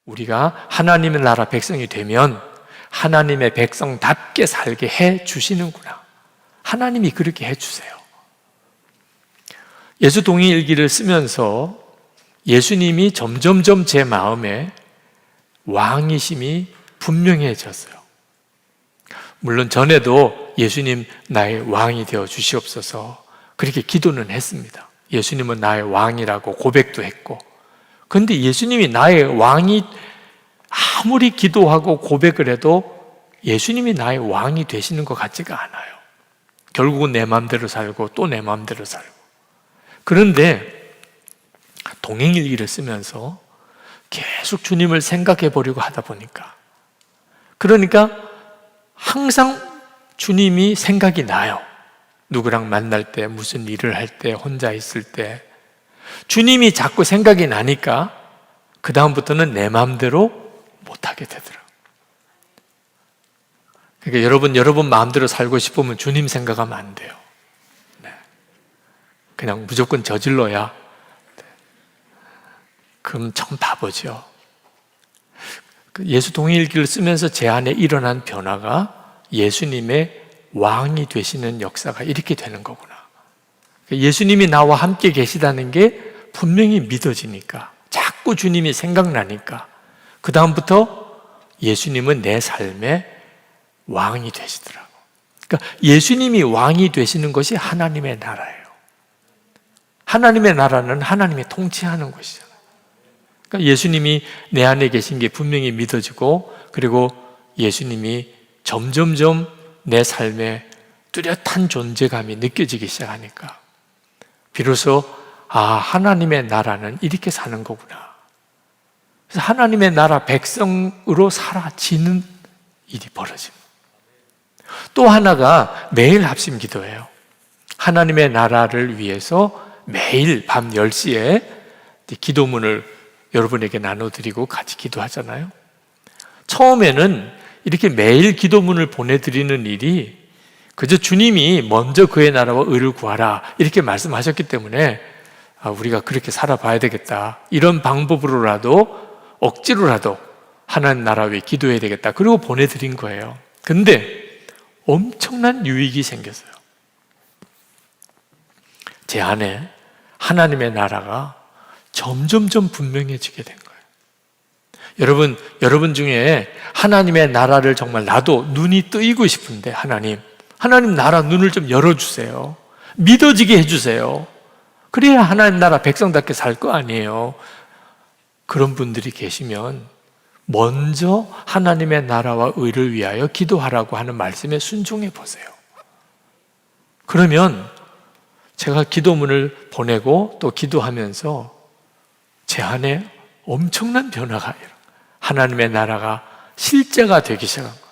우리가 하나님의 나라 백성이 되면 하나님의 백성답게 살게 해 주시는구나. 하나님이 그렇게 해 주세요. 예수 동행일기를 쓰면서 예수님이 점점점 제 마음에 왕이심이 분명해졌어요. 물론 전에도 예수님 나의 왕이 되어 주시옵소서 그렇게 기도는 했습니다. 예수님은 나의 왕이라고 고백도 했고, 그런데 예수님이 나의 왕이 아무리 기도하고 고백을 해도 예수님이 나의 왕이 되시는 것 같지가 않아요. 결국은 내 마음대로 살고 또 내 마음대로 살고. 그런데 동행일기를 쓰면서 계속 주님을 생각해 보려고 하다 보니까, 그러니까 항상 주님이 생각이 나요. 누구랑 만날 때, 무슨 일을 할 때, 혼자 있을 때 주님이 자꾸 생각이 나니까 그 다음부터는 내 마음대로 못하게 되더라고요. 그러니까 여러분 마음대로 살고 싶으면 주님 생각하면 안 돼요. 그냥 무조건 저질러야 그럼 참 바보죠. 예수 동행일기를 쓰면서 제 안에 일어난 변화가 예수님의 왕이 되시는 역사가 이렇게 되는 거구나. 예수님이 나와 함께 계시다는 게 분명히 믿어지니까, 자꾸 주님이 생각나니까 그 다음부터 예수님은 내 삶의 왕이 되시더라고. 그러니까 예수님이 왕이 되시는 것이 하나님의 나라예요. 하나님의 나라는 하나님이 통치하는 것이잖아요. 그러니까 예수님이 내 안에 계신 게 분명히 믿어지고, 그리고 예수님이 점점점 내 삶에 뚜렷한 존재감이 느껴지기 시작하니까 비로소 하나님의 나라는 이렇게 사는 거구나. 그래서 하나님의 나라 백성으로 사라지는 일이 벌어집니다. 또 하나가 매일 합심 기도예요. 하나님의 나라를 위해서 매일 밤 10시에 기도문을 여러분에게 나눠드리고 같이 기도하잖아요. 처음에는 이렇게 매일 기도문을 보내드리는 일이 그저 주님이 먼저 그의 나라와 의를 구하라 이렇게 말씀하셨기 때문에 우리가 그렇게 살아봐야 되겠다, 이런 방법으로라도 억지로라도 하나님 나라 위해 기도해야 되겠다, 그리고 보내드린 거예요. 근데 엄청난 유익이 생겼어요. 제 안에 하나님의 나라가 점점점 분명해지게 된 거예요. 여러분 중에 하나님의 나라를 정말 나도 눈이 뜨이고 싶은데 하나님 나라 눈을 좀 열어주세요. 믿어지게 해주세요. 그래야 하나님 나라 백성답게 살 거 아니에요. 그런 분들이 계시면 먼저 하나님의 나라와 의를 위하여 기도하라고 하는 말씀에 순종해 보세요. 그러면 제가 기도문을 보내고 또 기도하면서 제 안에 엄청난 변화가 일어나요. 하나님의 나라가 실제가 되기 시작한 거예요.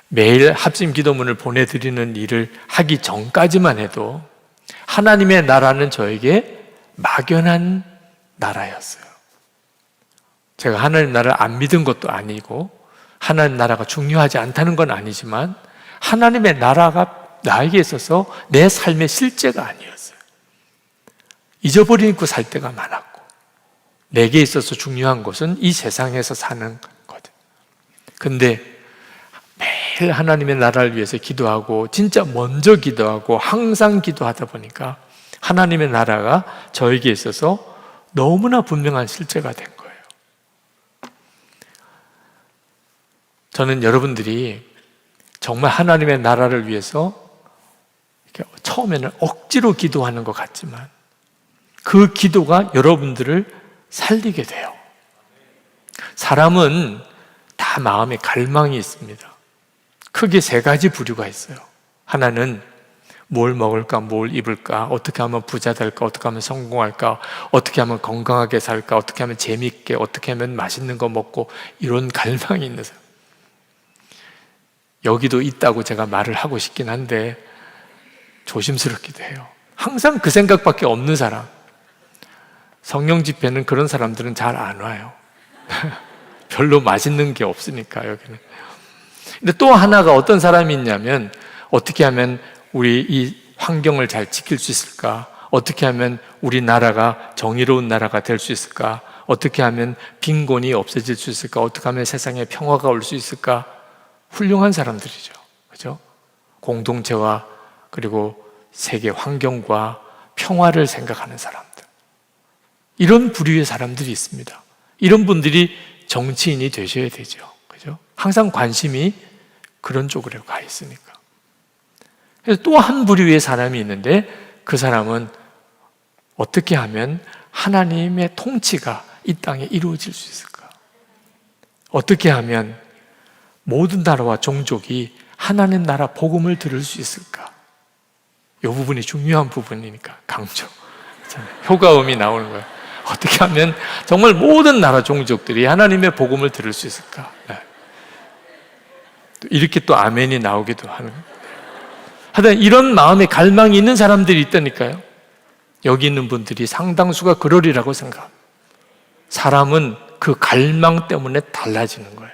매일 합심 기도문을 보내드리는 일을 하기 전까지만 해도 하나님의 나라는 저에게 막연한 나라였어요. 제가 하나님 나라를 안 믿은 것도 아니고 하나님 나라가 중요하지 않다는 건 아니지만 하나님의 나라가 나에게 있어서 내 삶의 실제가 아니었어요. 잊어버리고 살 때가 많았고, 내게 있어서 중요한 것은 이 세상에서 사는 거죠. 근데 매일 하나님의 나라를 위해서 기도하고 진짜 먼저 기도하고 항상 기도하다 보니까 하나님의 나라가 저에게 있어서 너무나 분명한 실제가 된 거예요. 저는 여러분들이 정말 하나님의 나라를 위해서 처음에는 억지로 기도하는 것 같지만 그 기도가 여러분들을 살리게 돼요. 사람은 다 마음에 갈망이 있습니다. 크게 3가지 부류가 있어요. 하나는 뭘 먹을까, 뭘 입을까, 어떻게 하면 부자 될까, 어떻게 하면 성공할까, 어떻게 하면 건강하게 살까, 어떻게 하면 재밌게, 어떻게 하면 맛있는 거 먹고, 이런 갈망이 있는 사람. 여기도 있다고 제가 말을 하고 싶긴 한데 조심스럽기도 해요. 항상 그 생각밖에 없는 사람, 성령 집회는 그런 사람들은 잘 안 와요. 별로 맛있는 게 없으니까 여기는. 근데 또 하나가 어떤 사람이 있냐면, 어떻게 하면 우리 이 환경을 잘 지킬 수 있을까? 어떻게 하면 우리 나라가 정의로운 나라가 될 수 있을까? 어떻게 하면 빈곤이 없어질 수 있을까? 어떻게 하면 세상에 평화가 올 수 있을까? 훌륭한 사람들이죠. 그죠? 공동체와 그리고 세계 환경과 평화를 생각하는 사람들. 이런 부류의 사람들이 있습니다. 이런 분들이 정치인이 되셔야 되죠. 그죠? 항상 관심이 그런 쪽으로 가 있으니까. 그래서 또 한 부류의 사람이 있는데 그 사람은 어떻게 하면 하나님의 통치가 이 땅에 이루어질 수 있을까? 어떻게 하면 모든 나라와 종족이 하나님 나라 복음을 들을 수 있을까? 이 부분이 중요한 부분이니까 강조. 효과음이 나오는 거예요. 어떻게 하면 정말 모든 나라 종족들이 하나님의 복음을 들을 수 있을까? 이렇게 또 아멘이 나오기도 하는 거예요. 하여튼 이런 마음의 갈망이 있는 사람들이 있다니까요. 여기 있는 분들이 상당수가 그러리라고 생각합니다. 사람은 그 갈망 때문에 달라지는 거예요.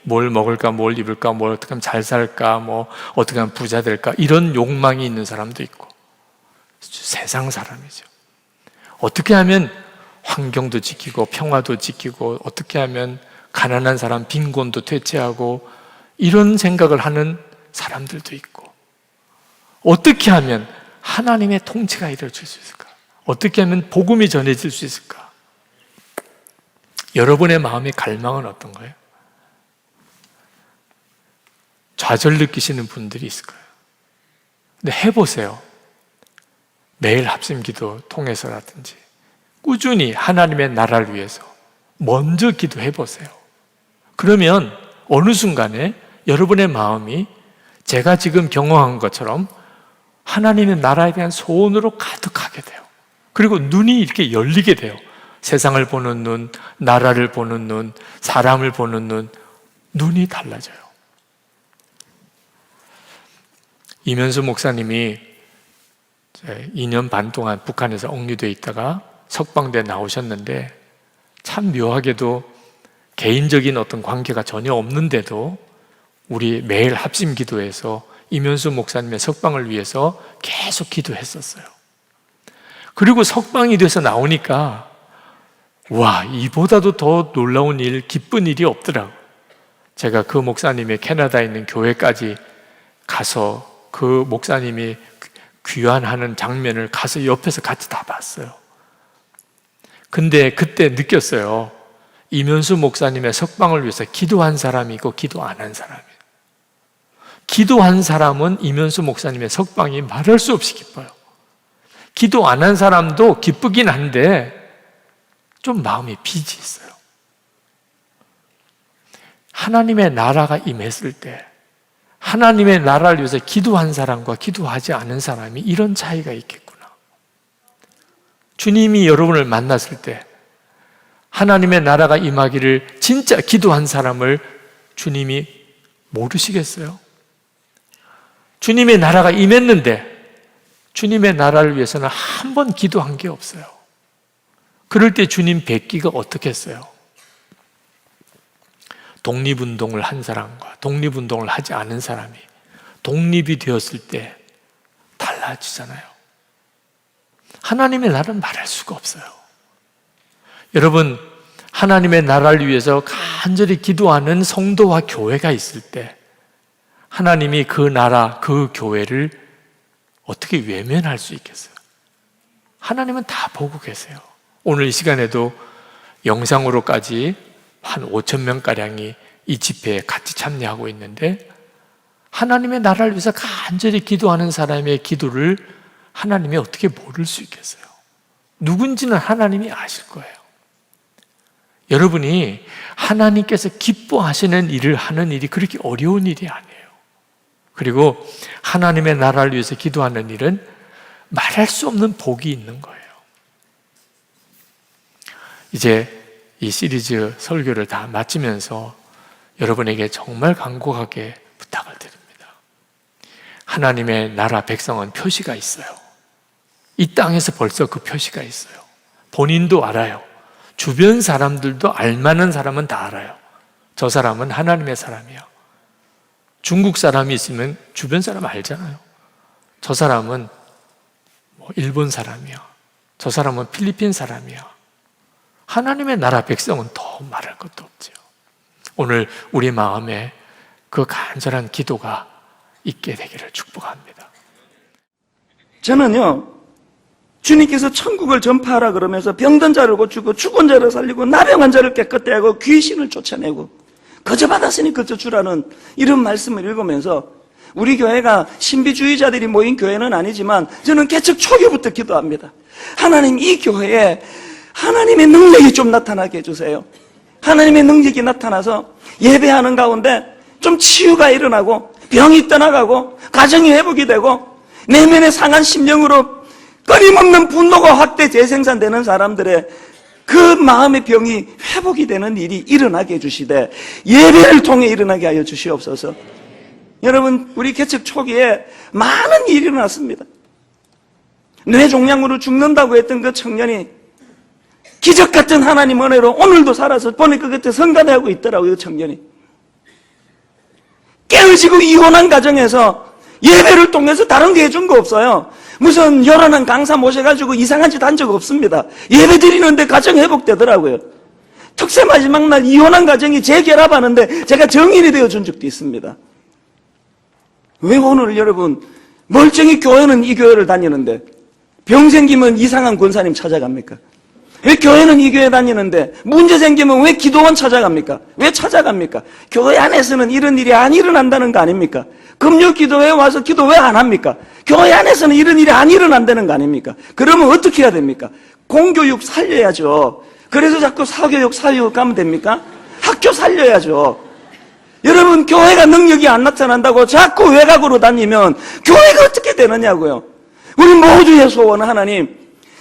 뭘 먹을까, 뭘 입을까, 뭘 어떻게 하면 잘 살까, 뭐 어떻게 하면 부자 될까, 이런 욕망이 있는 사람도 있고, 세상 사람이죠. 어떻게 하면 환경도 지키고 평화도 지키고, 어떻게 하면 가난한 사람 빈곤도 퇴치하고, 이런 생각을 하는 사람들도 있고, 어떻게 하면 하나님의 통치가 이루어질 수 있을까? 어떻게 하면 복음이 전해질 수 있을까? 여러분의 마음의 갈망은 어떤 거예요? 좌절 느끼시는 분들이 있을 거예요. 근데 해보세요. 매일 합심기도 통해서라든지 꾸준히 하나님의 나라를 위해서 먼저 기도해보세요. 그러면 어느 순간에 여러분의 마음이 제가 지금 경험한 것처럼 하나님의 나라에 대한 소원으로 가득하게 돼요. 그리고 눈이 이렇게 열리게 돼요. 세상을 보는 눈, 나라를 보는 눈, 사람을 보는 눈, 눈이 달라져요. 이면수 목사님이 2년 반 동안 북한에서 억류되어 있다가 석방돼 나오셨는데 참 묘하게도 개인적인 어떤 관계가 전혀 없는데도 우리 매일 합심 기도에서 이면수 목사님의 석방을 위해서 계속 기도했었어요. 그리고 석방이 돼서 나오니까 와, 이보다도 더 놀라운 일, 기쁜 일이 없더라고요. 제가 그 목사님의 캐나다에 있는 교회까지 가서 그 목사님이 귀환하는 장면을 가서 옆에서 같이 다 봤어요. 근데 그때 느꼈어요. 이면수 목사님의 석방을 위해서 기도한 사람이 있고 기도 안 한 사람이에요. 기도한 사람은 이면수 목사님의 석방이 말할 수 없이 기뻐요. 기도 안 한 사람도 기쁘긴 한데 좀 마음이 빚이 있어요. 하나님의 나라가 임했을 때 하나님의 나라를 위해서 기도한 사람과 기도하지 않은 사람이 이런 차이가 있겠구나. 주님이 여러분을 만났을 때 하나님의 나라가 임하기를 진짜 기도한 사람을 주님이 모르시겠어요? 주님의 나라가 임했는데 주님의 나라를 위해서는 한 번 기도한 게 없어요. 그럴 때 주님 뵙기가 어떻겠어요? 독립운동을 한 사람과 독립운동을 하지 않은 사람이 독립이 되었을 때 달라지잖아요. 하나님의 나라는 말할 수가 없어요. 여러분, 하나님의 나라를 위해서 간절히 기도하는 성도와 교회가 있을 때 하나님이 그 나라, 그 교회를 어떻게 외면할 수 있겠어요? 하나님은 다 보고 계세요. 오늘 이 시간에도 영상으로까지 한 5,000명가량이 이 집회에 같이 참여하고 있는데 하나님의 나라를 위해서 간절히 기도하는 사람의 기도를 하나님이 어떻게 모를 수 있겠어요? 누군지는 하나님이 아실 거예요. 여러분이 하나님께서 기뻐하시는 일을 하는 일이 그렇게 어려운 일이 아니에요. 그리고 하나님의 나라를 위해서 기도하는 일은 말할 수 없는 복이 있는 거예요. 이제 이 시리즈 설교를 다 마치면서 여러분에게 정말 간곡하게 부탁을 드립니다. 하나님의 나라 백성은 표시가 있어요. 이 땅에서 벌써 그 표시가 있어요. 본인도 알아요. 주변 사람들도 알만한 사람은 다 알아요. 저 사람은 하나님의 사람이야. 중국 사람이 있으면 주변 사람 알잖아요. 저 사람은 일본 사람이야. 저 사람은 필리핀 사람이야. 하나님의 나라 백성은 더 말할 것도 없죠. 오늘 우리 마음에 그 간절한 기도가 있게 되기를 축복합니다. 저는요, 주님께서 천국을 전파하라 그러면서 병든 자를 고치고 죽은 자를 살리고 나병한 자를 깨끗게 하고 귀신을 쫓아내고 거저 받았으니 거저 주라는 이런 말씀을 읽으면서 우리 교회가 신비주의자들이 모인 교회는 아니지만 저는 개척 초기부터 기도합니다. 하나님, 이 교회에 하나님의 능력이 좀 나타나게 해주세요. 하나님의 능력이 나타나서 예배하는 가운데 좀 치유가 일어나고 병이 떠나가고 가정이 회복이 되고 내면의 상한 심령으로 끊임없는 분노가 확대 재생산되는 사람들의 그 마음의 병이 회복이 되는 일이 일어나게 해주시되 예배를 통해 일어나게 하여 주시옵소서. 여러분, 우리 개척 초기에 많은 일이 일어났습니다. 뇌종양으로 죽는다고 했던 그 청년이 기적 같은 하나님 은혜로 오늘도 살아서 보니까 그때 성가대하고 있더라고요. 그 청년이 깨어지고 이혼한 가정에서 예배를 통해서 다른 게 해준 거 없어요. 무슨 요란한 강사 모셔가지고 이상한 짓 한 적 없습니다. 예배 드리는데 가정 회복되더라고요. 특세 마지막 날 이혼한 가정이 재결합하는데 제가 정인이 되어준 적도 있습니다. 왜 오늘 여러분 멀쩡히 교회는 이 교회를 다니는데 병 생기면 이상한 권사님 찾아갑니까? 왜 교회는 이 교회 다니는데 문제 생기면 왜 기도원 찾아갑니까? 왜 찾아갑니까? 교회 안에서는 이런 일이 안 일어난다는 거 아닙니까? 금요 기도회에 와서 기도 왜 안 합니까? 교회 안에서는 이런 일이 안 일어난다는 거 아닙니까? 그러면 어떻게 해야 됩니까? 공교육 살려야죠. 그래서 자꾸 사교육 가면 됩니까? 학교 살려야죠. 여러분, 교회가 능력이 안 나타난다고 자꾸 외곽으로 다니면 교회가 어떻게 되느냐고요. 우리 모두의 소원은 하나님,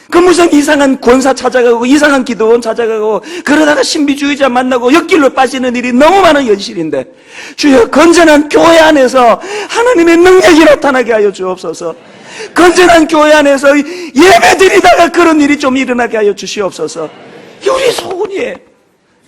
그 무슨 이상한 권사 찾아가고 이상한 기도원 찾아가고 그러다가 신비주의자 만나고 옆길로 빠지는 일이 너무 많은 현실인데 주여, 건전한 교회 안에서 하나님의 능력이 나타나게 하여 주옵소서. 건전한 교회 안에서 예배 드리다가 그런 일이 좀 일어나게 하여 주시옵소서. 우리 소원이에요.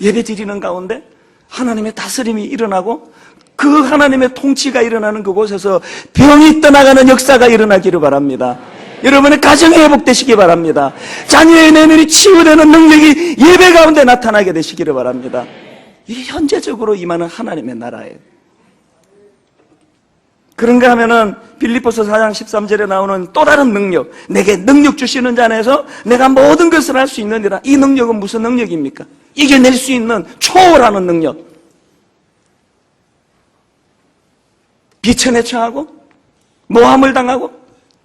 예배 드리는 가운데 하나님의 다스림이 일어나고 그 하나님의 통치가 일어나는 그곳에서 병이 떠나가는 역사가 일어나기를 바랍니다. 여러분의 가정이 회복되시기 바랍니다. 자녀의 내면이 치유되는 능력이 예배 가운데 나타나게 되시기를 바랍니다. 이게 현재적으로 임하는 하나님의 나라예요. 그런가 하면은 빌립보서 4장 13절에 나오는 또 다른 능력, 내게 능력 주시는 자 안에서 내가 모든 것을 할 수 있느니라. 이 능력은 무슨 능력입니까? 이겨낼 수 있는 초월하는 능력. 비천에 처하고 모함을 당하고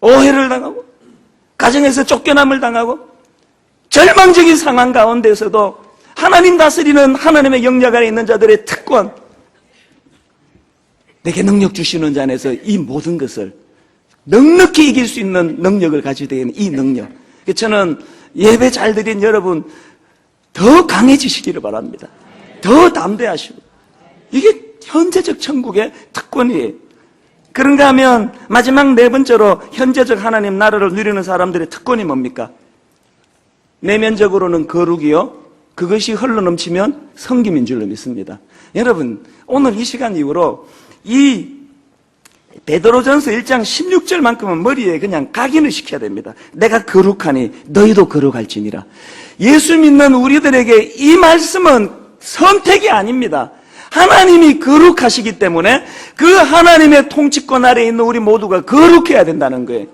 오해를 당하고 가정에서 쫓겨남을 당하고 절망적인 상황 가운데서도 하나님 다스리는 하나님의 영역 아래 있는 자들의 특권, 내게 능력 주시는 자 안에서 이 모든 것을 넉넉히 이길 수 있는 능력을 가지게 되는 이 능력. 저는 예배 잘 드린 여러분 더 강해지시기를 바랍니다. 더 담대하시고, 이게 현재적 천국의 특권이에요. 그런가 하면 마지막 네 번째로 현재적 하나님 나라를 누리는 사람들의 특권이 뭡니까? 내면적으로는 거룩이요, 그것이 흘러넘치면 성김인 줄로 믿습니다. 여러분, 오늘 이 시간 이후로 이 베드로전서 1장 16절만큼은 머리에 그냥 각인을 시켜야 됩니다. 내가 거룩하니 너희도 거룩할지니라. 예수 믿는 우리들에게 이 말씀은 선택이 아닙니다. 하나님이 거룩하시기 때문에 그 하나님의 통치권 아래에 있는 우리 모두가 거룩해야 된다는 거예요.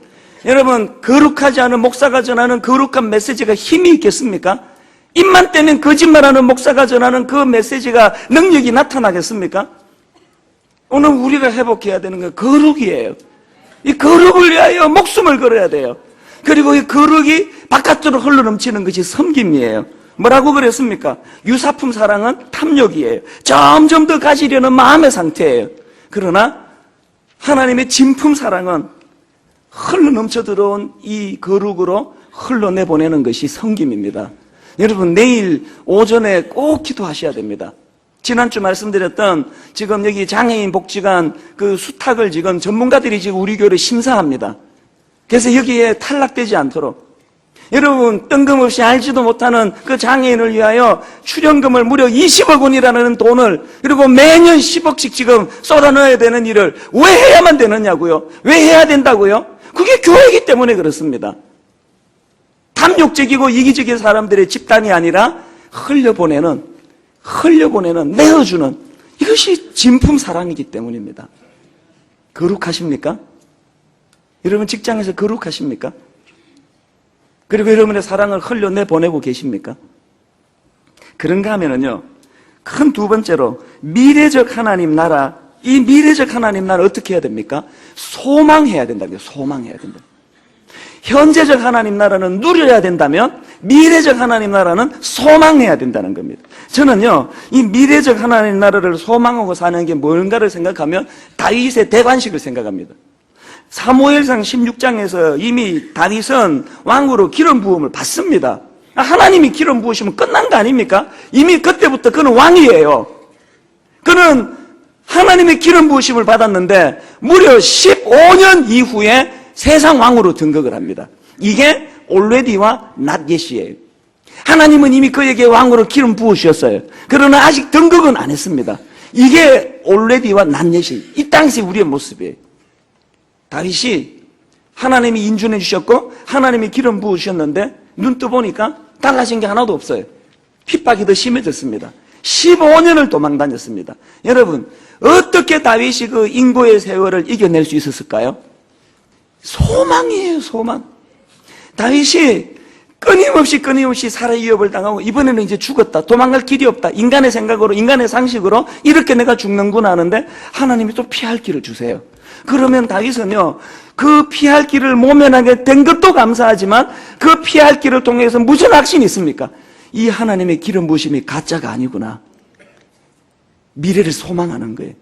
여러분, 거룩하지 않은 목사가 전하는 거룩한 메시지가 힘이 있겠습니까? 입만 떼면 거짓말하는 목사가 전하는 그 메시지가 능력이 나타나겠습니까? 오늘 우리가 회복해야 되는 건 거룩이에요. 이 거룩을 위하여 목숨을 걸어야 돼요. 그리고 이 거룩이 바깥으로 흘러넘치는 것이 섬김이에요. 뭐라고 그랬습니까? 유사품 사랑은 탐욕이에요. 점점 더 가지려는 마음의 상태예요. 그러나 하나님의 진품 사랑은 흘러넘쳐 들어온 이 거룩으로 흘러내보내는 것이 섬김입니다. 여러분, 내일 오전에 꼭 기도하셔야 됩니다. 지난주 말씀드렸던 지금 여기 장애인 복지관 그 수탁을 지금 전문가들이 지금 우리 교회를 심사합니다. 그래서 여기에 탈락되지 않도록, 여러분, 뜬금없이 알지도 못하는 그 장애인을 위하여 출연금을 무려 20억 원이라는 돈을, 그리고 매년 10억씩 지금 쏟아넣어야 되는 일을 왜 해야만 되느냐고요? 왜 해야 된다고요? 그게 교회이기 때문에 그렇습니다. 탐욕적이고 이기적인 사람들의 집단이 아니라 흘려보내는, 내어주는 이것이 진품 사랑이기 때문입니다. 거룩하십니까? 여러분 직장에서 거룩하십니까? 그리고 여러분의 사랑을 흘려내보내고 계십니까? 그런가 하면은요, 큰 두 번째로 미래적 하나님 나라, 이 미래적 하나님 나라 어떻게 해야 됩니까? 소망해야 된다고요. 소망해야 된다. 현재적 하나님 나라는 누려야 된다면 미래적 하나님 나라는 소망해야 된다는 겁니다. 저는요, 이 미래적 하나님 나라를 소망하고 사는 게 뭔가를 생각하면 다윗의 대관식을 생각합니다. 사무엘상 16장에서 이미 다윗은 왕으로 기름 부음을 받습니다. 하나님이 기름 부으시면 끝난 거 아닙니까? 이미 그때부터 그는 왕이에요. 그는 하나님의 기름 부으심을 받았는데 무려 15년 이후에 세상 왕으로 등극을 합니다. 이게 already와 not yet이에요. 하나님은 이미 그에게 왕으로 기름 부으셨어요. 그러나 아직 등극은 안 했습니다. 이게 already와 not yet이 이 당시 우리의 모습이에요. 다윗이 하나님이 인준해 주셨고 하나님이 기름 부으셨는데 눈 떠보니까 달라진 게 하나도 없어요. 핍박이 더 심해졌습니다. 15년을 도망 다녔습니다. 여러분, 어떻게 다윗이 그 인고의 세월을 이겨낼 수 있었을까요? 소망이에요, 소망. 다윗이 끊임없이 살해 위협을 당하고 이번에는 이제 죽었다. 도망갈 길이 없다. 인간의 생각으로, 인간의 상식으로 이렇게 내가 죽는구나 하는데 하나님이 또 피할 길을 주세요. 그러면 다윗은요, 그 피할 길을 모면하게 된 것도 감사하지만 그 피할 길을 통해서 무슨 확신이 있습니까? 이 하나님의 기름 부으심이 가짜가 아니구나. 미래를 소망하는 거예요.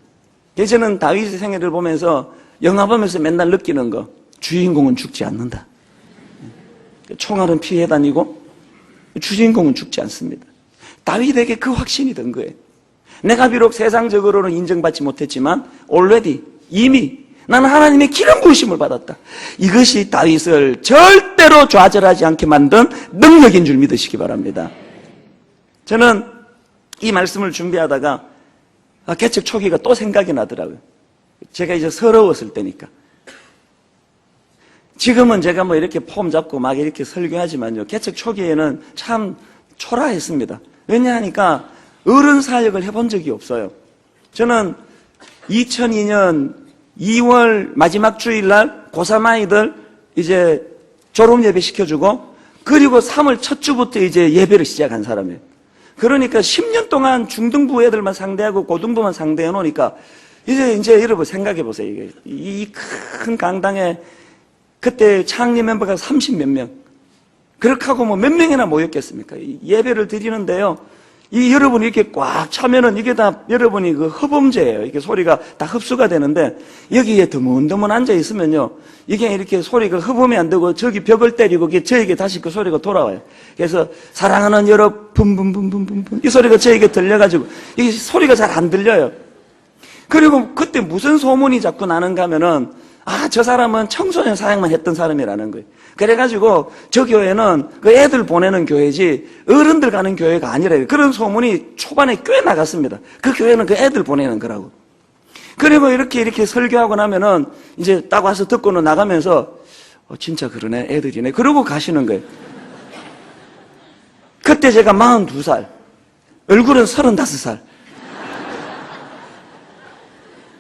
저는 다윗의 생애를 보면서 영화 보면서 맨날 느끼는 거, 주인공은 죽지 않는다. 총알은 피해 다니고 주인공은 죽지 않습니다. 다윗에게 그 확신이 든 거예요. 내가 비록 세상적으로는 인정받지 못했지만 already 이미 나는 하나님의 기름 부으심을 받았다. 이것이 다윗을 절대로 좌절하지 않게 만든 능력인 줄 믿으시기 바랍니다. 저는 이 말씀을 준비하다가 개척 초기가 또 생각이 나더라고요. 제가 이제 서러웠을 때니까. 지금은 제가 뭐 이렇게 폼 잡고 막 이렇게 설교하지만요, 개척 초기에는 참 초라했습니다. 왜냐하니까 어른 사역을 해본 적이 없어요. 저는 2002년 2월 마지막 주일날 고3 아이들 이제 졸업 예배 시켜주고, 그리고 3월 첫 주부터 이제 예배를 시작한 사람이에요. 그러니까 10년 동안 중등부 애들만 상대하고 고등부만 상대해 놓으니까 이제 여러분 생각해 보세요. 이 큰 강당에 그때 창립 멤버가 30몇 명. 그렇게 하고 뭐 몇 명이나 모였겠습니까? 예배를 드리는데요, 이 여러분이 이렇게 꽉 차면은 이게 다 여러분이 그 흡음재예요. 이게 소리가 다 흡수가 되는데 여기에 드문드문 앉아 있으면요, 이게 이렇게 소리가 흡음이 안 되고 저기 벽을 때리고 저에게 다시 그 소리가 돌아와요. 그래서 사랑하는 여러분 붐붐붐붐붐 이 소리가 저에게 들려가지고 이 소리가 잘 안 들려요. 그리고 그때 무슨 소문이 자꾸 나는가 하면은 저 사람은 청소년 사역만 했던 사람이라는 거예요. 그래가지고 저 교회는 그 애들 보내는 교회지 어른들 가는 교회가 아니래요. 그런 소문이 초반에 꽤 나갔습니다. 그 교회는 그 애들 보내는 거라고. 그리고 이렇게 설교하고 나면은 이제 딱 와서 듣고는 나가면서 진짜 그러네, 애들이네. 그러고 가시는 거예요. 그때 제가 42살, 얼굴은 35살.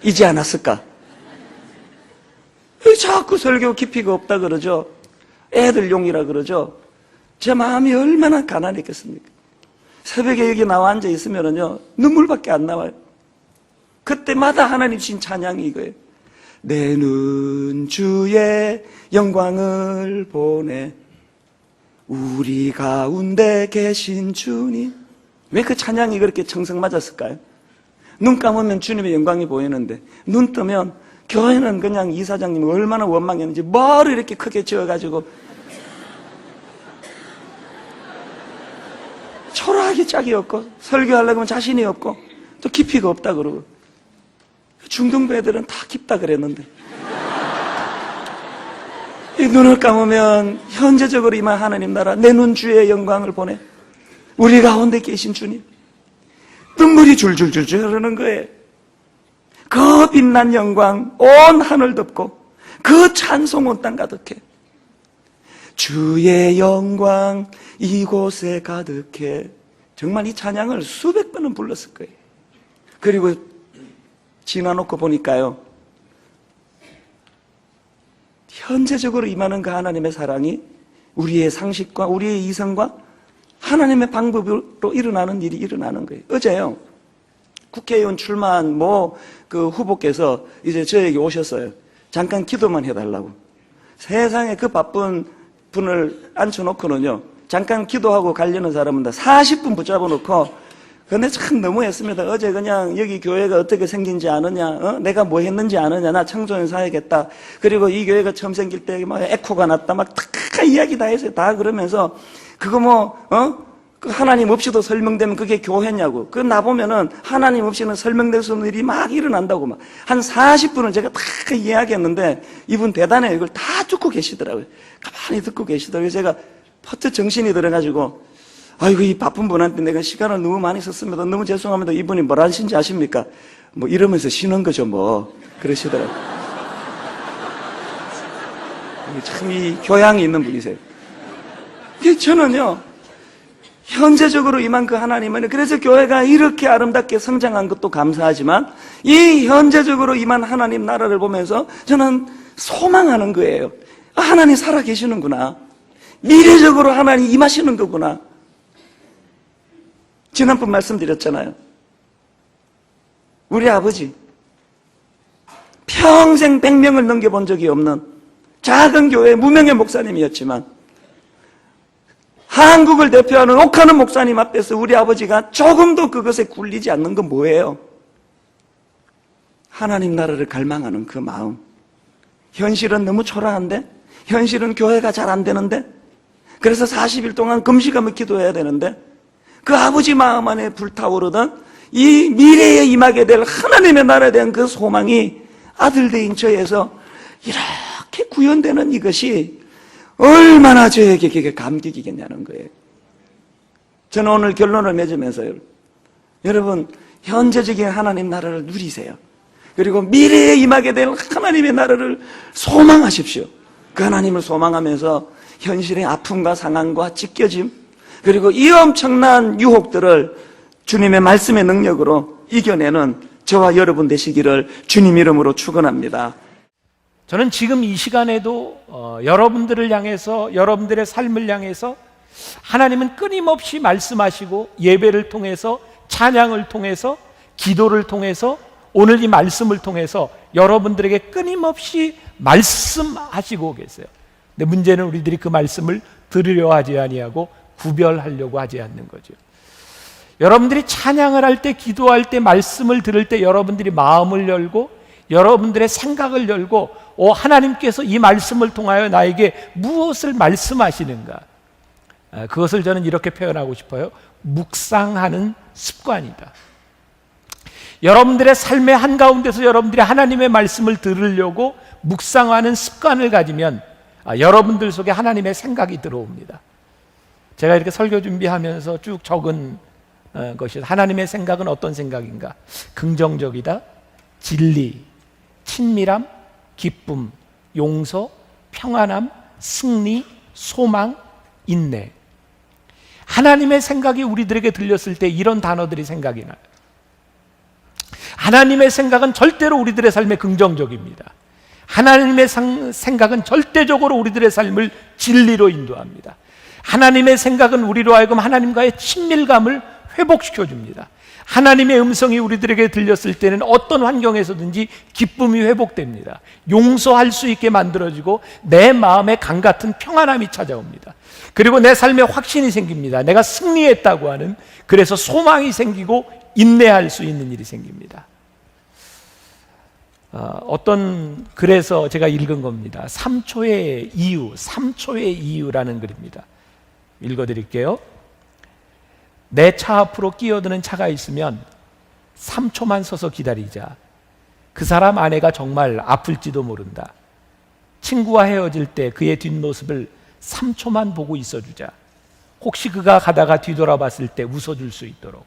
이지 않았을까? 자꾸 설교 깊이가 없다 그러죠. 애들용이라 그러죠. 제 마음이 얼마나 가난했겠습니까? 새벽에 여기 나와 앉아 있으면은요, 눈물밖에 안 나와요. 그때마다 하나님 주신 찬양이 이거예요. 내 눈 주의 영광을 보내 우리 가운데 계신 주님. 왜 그 찬양이 그렇게 청성 맞았을까요? 눈 감으면 주님의 영광이 보이는데 눈 뜨면 교회는 그냥 이사장님이 얼마나 원망했는지 뭐를 이렇게 크게 지어가지고 초라하게 짝이 없고 설교하려고 하면 자신이 없고 또 깊이가 없다 그러고. 중등부 애들은 다 깊다 그랬는데 이 눈을 감으면 현재적으로 임한 하나님 나라, 내 눈 주의 영광을 보내 우리 가운데 계신 주님. 눈물이 줄줄줄줄 흐르는 거예요. 그 빛난 영광 온 하늘 덮고 그 찬송 온 땅 가득해. 주의 영광 이곳에 가득해. 정말 이 찬양을 수백 번은 불렀을 거예요. 그리고 지나놓고 보니까요, 현재적으로 임하는 그 하나님의 사랑이 우리의 상식과 우리의 이성과 하나님의 방법으로 일어나는 일이 일어나는 거예요. 어제요, 국회의원 출마한 그 후보께서 이제 저에게 오셨어요. 잠깐 기도만 해달라고. 세상에 그 바쁜 분을 앉혀놓고는요, 잠깐 기도하고 가려는 사람은 다 40분 붙잡아 놓고, 근데 참 너무했습니다. 어제 그냥 여기 교회가 어떻게 생긴지 아느냐, 내가 뭐 했는지 아느냐, 나 청소년 사야겠다. 그리고 이 교회가 처음 생길 때 막 에코가 났다, 막 다 이야기 다 했어요. 다 그러면서 그거 그 하나님 없이도 설명되면 그게 교회냐고. 그 나보면은 하나님 없이는 설명될 수 없는 일이 막 일어난다고 막. 한 40분은 제가 다 이야기했는데 이분 대단해요. 이걸 다 듣고 계시더라고요. 가만히 듣고 계시더라고요. 제가 퍼뜩 정신이 들어가지고, 아이고, 이 바쁜 분한테 내가 시간을 너무 많이 썼습니다. 너무 죄송합니다. 이분이 뭘 하신지 아십니까? 뭐 이러면서 쉬는 거죠, 뭐. 그러시더라고요. 참 이 교양이 있는 분이세요. 저는요, 현재적으로 임한 그 하나님은, 그래서 교회가 이렇게 아름답게 성장한 것도 감사하지만 이 현재적으로 임한 하나님 나라를 보면서 저는 소망하는 거예요. 아, 하나님 살아계시는구나. 미래적으로 하나님 임하시는 거구나. 지난번 말씀드렸잖아요. 우리 아버지 평생 100명을 넘겨본 적이 없는 작은 교회 무명의 목사님이었지만 한국을 대표하는 옥하는 목사님 앞에서 우리 아버지가 조금도 그것에 굴리지 않는 건 뭐예요? 하나님 나라를 갈망하는 그 마음. 현실은 너무 초라한데, 현실은 교회가 잘 안 되는데, 그래서 40일 동안 금식하며 기도해야 되는데, 그 아버지 마음 안에 불타오르던 이 미래에 임하게 될 하나님의 나라에 대한 그 소망이 아들 대인 저에서 이렇게 구현되는 이것이 얼마나 저에게 그게 감격이겠냐는 거예요. 저는 오늘 결론을 맺으면서요, 여러분 현재적인 하나님 나라를 누리세요. 그리고 미래에 임하게 될 하나님의 나라를 소망하십시오. 그 하나님을 소망하면서 현실의 아픔과 상황과 찢겨짐, 그리고 이 엄청난 유혹들을 주님의 말씀의 능력으로 이겨내는 저와 여러분 되시기를 주님 이름으로 축원합니다. 저는 지금 이 시간에도 여러분들을 향해서, 여러분들의 삶을 향해서 하나님은 끊임없이 말씀하시고 예배를 통해서, 찬양을 통해서, 기도를 통해서, 오늘 이 말씀을 통해서 여러분들에게 끊임없이 말씀하시고 계세요. 근데 문제는 우리들이 그 말씀을 들으려 하지 아니하고 구별하려고 하지 않는 거죠. 여러분들이 찬양을 할 때, 기도할 때, 말씀을 들을 때 여러분들이 마음을 열고 여러분들의 생각을 열고 하나님께서 이 말씀을 통하여 나에게 무엇을 말씀하시는가, 그것을 저는 이렇게 표현하고 싶어요. 묵상하는 습관이다. 여러분들의 삶의 한가운데서 여러분들이 하나님의 말씀을 들으려고 묵상하는 습관을 가지면 여러분들 속에 하나님의 생각이 들어옵니다. 제가 이렇게 설교 준비하면서 쭉 적은 것이, 하나님의 생각은 어떤 생각인가? 긍정적이다, 진리, 친밀함, 기쁨, 용서, 평안함, 승리, 소망, 인내. 하나님의 생각이 우리들에게 들렸을 때 이런 단어들이 생각이 나요. 하나님의 생각은 절대로 우리들의 삶에 긍정적입니다. 하나님의 생각은 절대적으로 우리들의 삶을 진리로 인도합니다. 하나님의 생각은 우리로 하여금 하나님과의 친밀감을 회복시켜줍니다. 하나님의 음성이 우리들에게 들렸을 때는 어떤 환경에서든지 기쁨이 회복됩니다. 용서할 수 있게 만들어지고 내 마음에 강같은 평안함이 찾아옵니다. 그리고 내 삶에 확신이 생깁니다. 내가 승리했다고 하는, 그래서 소망이 생기고 인내할 수 있는 일이 생깁니다. 그래서 제가 읽은 겁니다. 3초의 이유라는 글입니다. 읽어드릴게요. 내 차 앞으로 끼어드는 차가 있으면 3초만 서서 기다리자. 그 사람 아내가 정말 아플지도 모른다. 친구와 헤어질 때 그의 뒷모습을 3초만 보고 있어주자. 혹시 그가 가다가 뒤돌아봤을 때 웃어줄 수 있도록.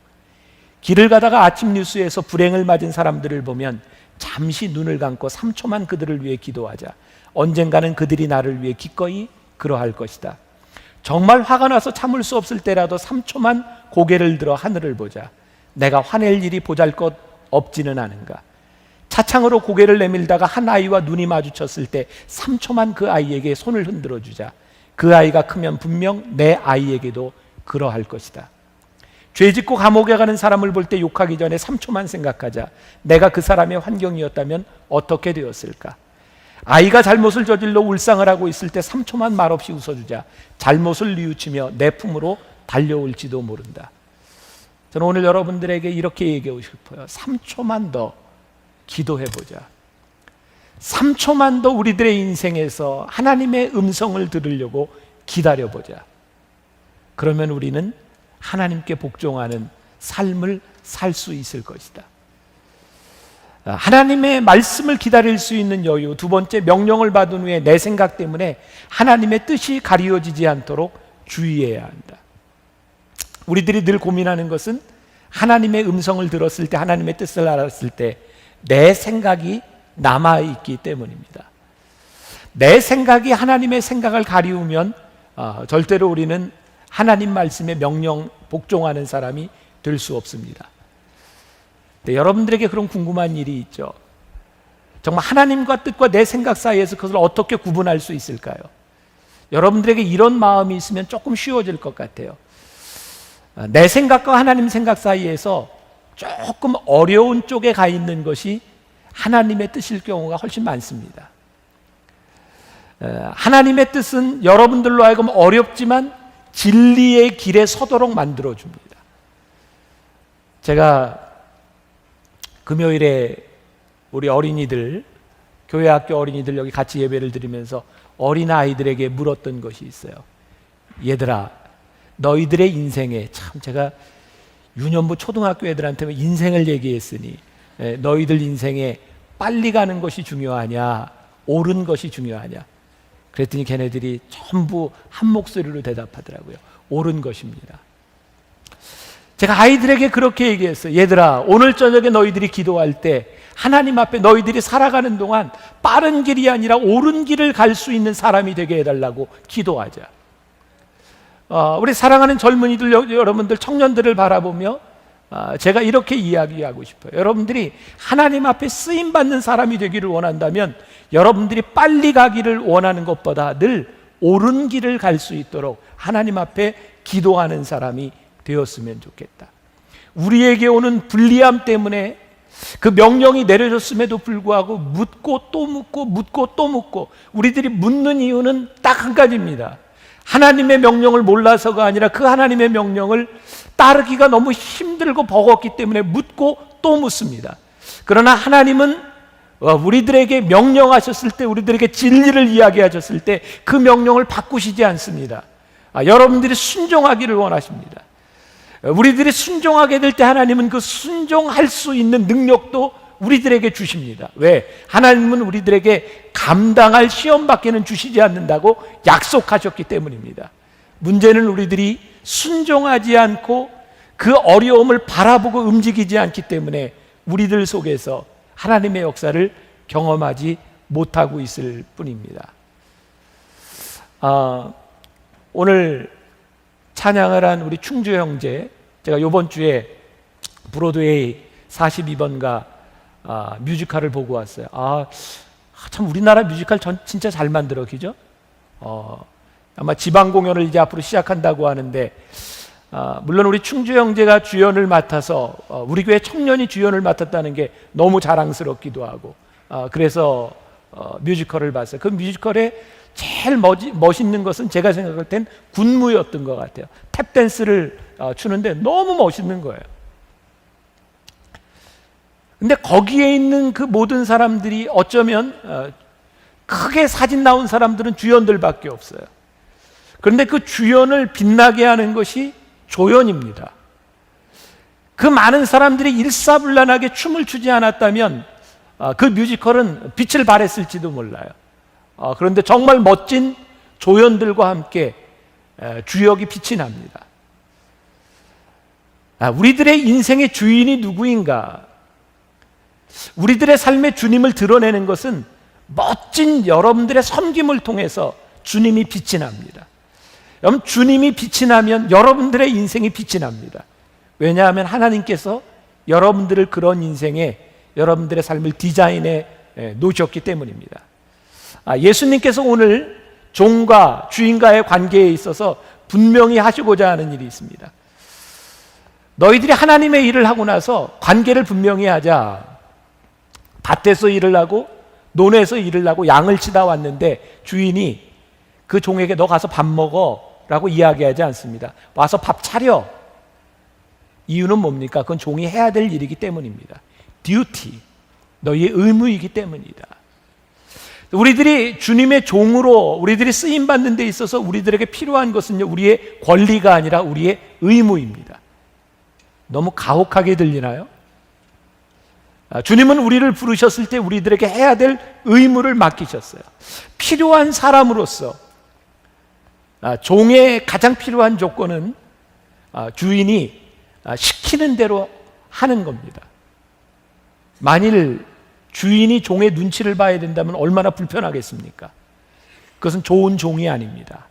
길을 가다가 아침 뉴스에서 불행을 맞은 사람들을 보면 잠시 눈을 감고 3초만 그들을 위해 기도하자. 언젠가는 그들이 나를 위해 기꺼이 그러할 것이다. 정말 화가 나서 참을 수 없을 때라도 3초만 고개를 들어 하늘을 보자. 내가 화낼 일이 보잘것 없지는 않은가. 차창으로 고개를 내밀다가 한 아이와 눈이 마주쳤을 때 3초만 그 아이에게 손을 흔들어 주자. 그 아이가 크면 분명 내 아이에게도 그러할 것이다. 죄 짓고 감옥에 가는 사람을 볼 때 욕하기 전에 3초만 생각하자. 내가 그 사람의 환경이었다면 어떻게 되었을까? 아이가 잘못을 저질러 울상을 하고 있을 때 3초만 말없이 웃어주자. 잘못을 뉘우치며 내 품으로 달려올지도 모른다. 저는 오늘 여러분들에게 이렇게 얘기하고 싶어요. 3초만 더 기도해보자. 3초만 더 우리들의 인생에서 하나님의 음성을 들으려고 기다려보자. 그러면 우리는 하나님께 복종하는 삶을 살 수 있을 것이다. 하나님의 말씀을 기다릴 수 있는 여유. 두 번째, 명령을 받은 후에 내 생각 때문에 하나님의 뜻이 가리워지지 않도록 주의해야 한다. 우리들이 늘 고민하는 것은 하나님의 음성을 들었을 때, 하나님의 뜻을 알았을 때 내 생각이 남아있기 때문입니다. 내 생각이 하나님의 생각을 가리우면 절대로 우리는 하나님 말씀의 명령 복종하는 사람이 될 수 없습니다. 여러분들에게 그런 궁금한 일이 있죠. 정말 하나님과 뜻과 내 생각 사이에서 그것을 어떻게 구분할 수 있을까요? 여러분들에게 이런 마음이 있으면 조금 쉬워질 것 같아요. 내 생각과 하나님 생각 사이에서 조금 어려운 쪽에 가 있는 것이 하나님의 뜻일 경우가 훨씬 많습니다. 하나님의 뜻은 여러분들로 하여금 어렵지만 진리의 길에 서도록 만들어줍니다. 제가 금요일에 우리 어린이들, 교회 학교 어린이들 여기 같이 예배를 드리면서 어린아이들에게 물었던 것이 있어요. 얘들아, 너희들의 인생에, 참 제가 유년부 초등학교 애들한테 인생을 얘기했으니 너희들 인생에 빨리 가는 것이 중요하냐, 옳은 것이 중요하냐. 그랬더니 걔네들이 전부 한 목소리로 대답하더라고요. 옳은 것입니다. 제가 아이들에게 그렇게 얘기했어요. 얘들아, 오늘 저녁에 너희들이 기도할 때 하나님 앞에 너희들이 살아가는 동안 빠른 길이 아니라 옳은 길을 갈 수 있는 사람이 되게 해달라고 기도하자. 우리 사랑하는 젊은이들, 여러분들, 청년들을 바라보며 제가 이렇게 이야기하고 싶어요. 여러분들이 하나님 앞에 쓰임받는 사람이 되기를 원한다면 여러분들이 빨리 가기를 원하는 것보다 늘 옳은 길을 갈 수 있도록 하나님 앞에 기도하는 사람이 되었으면 좋겠다. 우리에게 오는 불리함 때문에 그 명령이 내려졌음에도 불구하고 묻고 또 묻고 묻고 또 묻고, 우리들이 묻는 이유는 딱 한 가지입니다. 하나님의 명령을 몰라서가 아니라 그 하나님의 명령을 따르기가 너무 힘들고 버겁기 때문에 묻고 또 묻습니다. 그러나 하나님은 우리들에게 명령하셨을 때, 우리들에게 진리를 이야기하셨을 때 그 명령을 바꾸시지 않습니다. 여러분들이 순종하기를 원하십니다. 우리들이 순종하게 될 때 하나님은 그 순종할 수 있는 능력도 우리들에게 주십니다. 왜? 하나님은 우리들에게 감당할 시험밖에는 주시지 않는다고 약속하셨기 때문입니다. 문제는 우리들이 순종하지 않고 그 어려움을 바라보고 움직이지 않기 때문에 우리들 속에서 하나님의 역사를 경험하지 못하고 있을 뿐입니다. 오늘 찬양을 한 우리 충주 형제, 제가 이번 주에 브로드웨이 42번가 뮤지컬을 보고 왔어요. 참 우리나라 뮤지컬 진짜 잘 만들어, 그죠? 아마 지방 공연을 이제 앞으로 시작한다고 하는데, 물론 우리 충주 형제가 주연을 맡아서 우리 교회 청년이 주연을 맡았다는 게 너무 자랑스럽기도 하고, 그래서 뮤지컬을 봤어요. 그 뮤지컬에 제일 멋있는 것은 제가 생각할 땐 군무였던 것 같아요. 탭댄스를 추는데 너무 멋있는 거예요. 근데 거기에 있는 그 모든 사람들이 어쩌면 크게 사진 나온 사람들은 주연들밖에 없어요. 그런데 그 주연을 빛나게 하는 것이 조연입니다. 그 많은 사람들이 일사불란하게 춤을 추지 않았다면 그 뮤지컬은 빛을 발했을지도 몰라요. 그런데 정말 멋진 조연들과 함께 주역이 빛이 납니다. 우리들의 인생의 주인이 누구인가? 우리들의 삶의 주님을 드러내는 것은 멋진 여러분들의 섬김을 통해서 주님이 빛이 납니다. 여러분, 주님이 빛이 나면 여러분들의 인생이 빛이 납니다. 왜냐하면 하나님께서 여러분들을 그런 인생에, 여러분들의 삶을 디자인해 놓으셨기 때문입니다. 예수님께서 오늘 종과 주인과의 관계에 있어서 분명히 하시고자 하는 일이 있습니다. 너희들이 하나님의 일을 하고 나서 관계를 분명히 하자. 밭에서 일을 하고 논에서 일을 하고 양을 치다 왔는데 주인이 그 종에게 너 가서 밥 먹어 라고 이야기하지 않습니다. 와서 밥 차려. 이유는 뭡니까? 그건 종이 해야 될 일이기 때문입니다. 듀티, 너희의 의무이기 때문이다. 우리들이 주님의 종으로 우리들이 쓰임받는 데 있어서 우리들에게 필요한 것은요, 우리의 권리가 아니라 우리의 의무입니다. 너무 가혹하게 들리나요? 주님은 우리를 부르셨을 때 우리들에게 해야 될 의무를 맡기셨어요. 필요한 사람으로서 종의 가장 필요한 조건은 주인이 시키는 대로 하는 겁니다. 만일 주인이 종의 눈치를 봐야 된다면 얼마나 불편하겠습니까? 그것은 좋은 종이 아닙니다.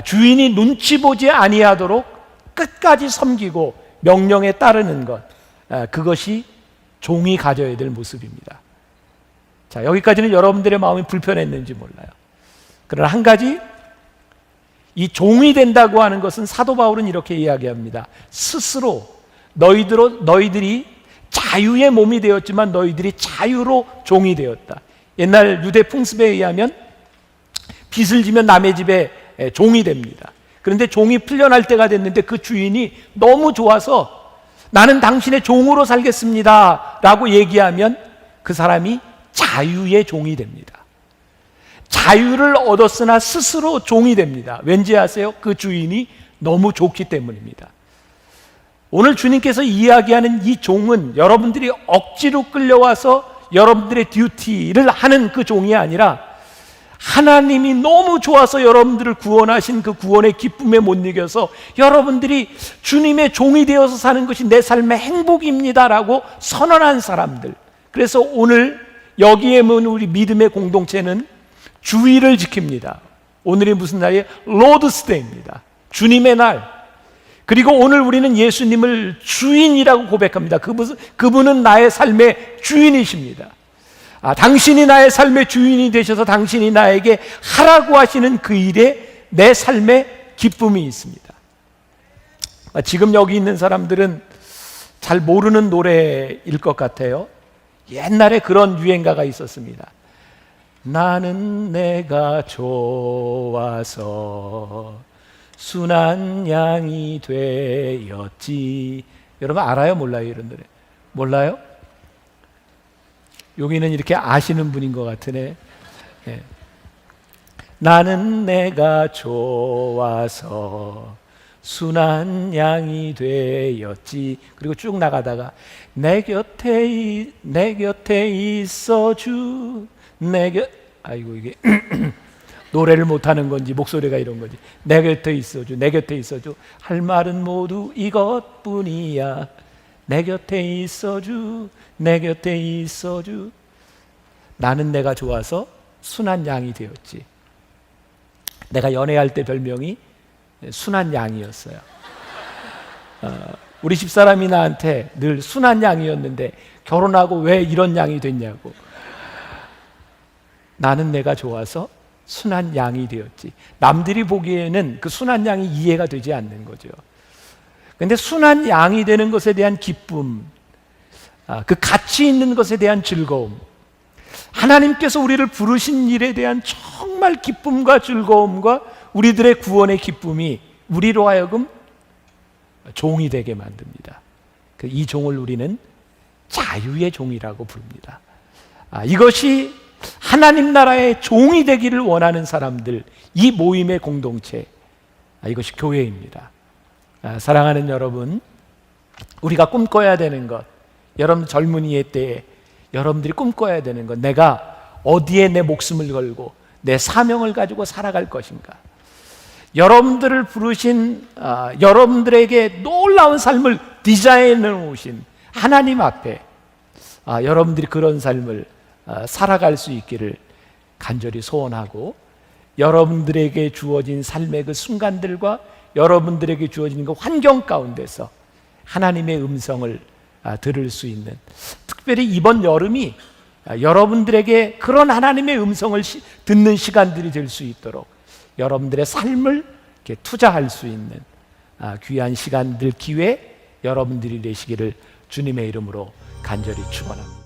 주인이 눈치 보지 아니하도록 끝까지 섬기고 명령에 따르는 것, 그것이 종이 가져야 될 모습입니다. 자, 여기까지는 여러분들의 마음이 불편했는지 몰라요. 그러나 한 가지, 이 종이 된다고 하는 것은 사도 바울은 이렇게 이야기합니다. 스스로 너희들이 자유의 몸이 되었지만 너희들이 자유로 종이 되었다. 옛날 유대 풍습에 의하면 빚을 지면 남의 집에 종이 됩니다. 그런데 종이 풀려날 때가 됐는데 그 주인이 너무 좋아서 나는 당신의 종으로 살겠습니다 라고 얘기하면 그 사람이 자유의 종이 됩니다. 자유를 얻었으나 스스로 종이 됩니다. 왠지 아세요? 그 주인이 너무 좋기 때문입니다. 오늘 주님께서 이야기하는 이 종은 여러분들이 억지로 끌려와서 여러분들의 듀티를 하는 그 종이 아니라 하나님이 너무 좋아서 여러분들을 구원하신 그 구원의 기쁨에 못 이겨서 여러분들이 주님의 종이 되어서 사는 것이 내 삶의 행복입니다라고 선언한 사람들. 그래서 오늘 여기에 모인 우리 믿음의 공동체는 주의를 지킵니다. 오늘이 무슨 날이에요? 로드스데이입니다. 주님의 날. 그리고 오늘 우리는 예수님을 주인이라고 고백합니다. 그분은 나의 삶의 주인이십니다. 당신이 나의 삶의 주인이 되셔서 당신이 나에게 하라고 하시는 그 일에 내 삶의 기쁨이 있습니다. 지금 여기 있는 사람들은 잘 모르는 노래일 것 같아요. 옛날에 그런 유행가가 있었습니다. 나는 내가 좋아서 순한 양이 되었지. 여러분 알아요? 몰라요? 이런 노래 몰라요? 여기는 이렇게 아시는 분인 것 같으네. 네. 나는 내가 좋아서 순한 양이 되었지. 그리고 쭉 나가다가 내 곁에 있어주 아이고 이게 노래를 못하는 건지 목소리가 이런 건지 내 곁에 있어주 할 말은 모두 이것뿐이야. 내 곁에 있어주 나는 내가 좋아서 순한 양이 되었지. 내가 연애할 때 별명이 순한 양이었어요. 우리 집사람이 나한테 늘 순한 양이었는데 결혼하고 왜 이런 양이 됐냐고. 나는 내가 좋아서 순한 양이 되었지. 남들이 보기에는 그 순한 양이 이해가 되지 않는 거죠. 그런데 순한 양이 되는 것에 대한 기쁨, 그 가치 있는 것에 대한 즐거움, 하나님께서 우리를 부르신 일에 대한 정말 기쁨과 즐거움과 우리들의 구원의 기쁨이 우리로 하여금 종이 되게 만듭니다. 이 종을 우리는 자유의 종이라고 부릅니다. 이것이 하나님 나라의 종이 되기를 원하는 사람들, 이 모임의 공동체, 이것이 교회입니다. 사랑하는 여러분, 우리가 꿈꿔야 되는 것, 여러분 젊은이의 때에 여러분들이 꿈꿔야 되는 것, 내가 어디에 내 목숨을 걸고 내 사명을 가지고 살아갈 것인가. 여러분들을 부르신 여러분들에게 놀라운 삶을 디자인해 놓으신 하나님 앞에 여러분들이 그런 삶을 살아갈 수 있기를 간절히 소원하고, 여러분들에게 주어진 삶의 그 순간들과 여러분들에게 주어진 그 환경 가운데서 하나님의 음성을 들을 수 있는, 특별히 이번 여름이 여러분들에게 그런 하나님의 음성을 듣는 시간들이 될 수 있도록 여러분들의 삶을 이렇게 투자할 수 있는 귀한 시간들, 기회 여러분들이 되시기를 주님의 이름으로 간절히 축원합니다.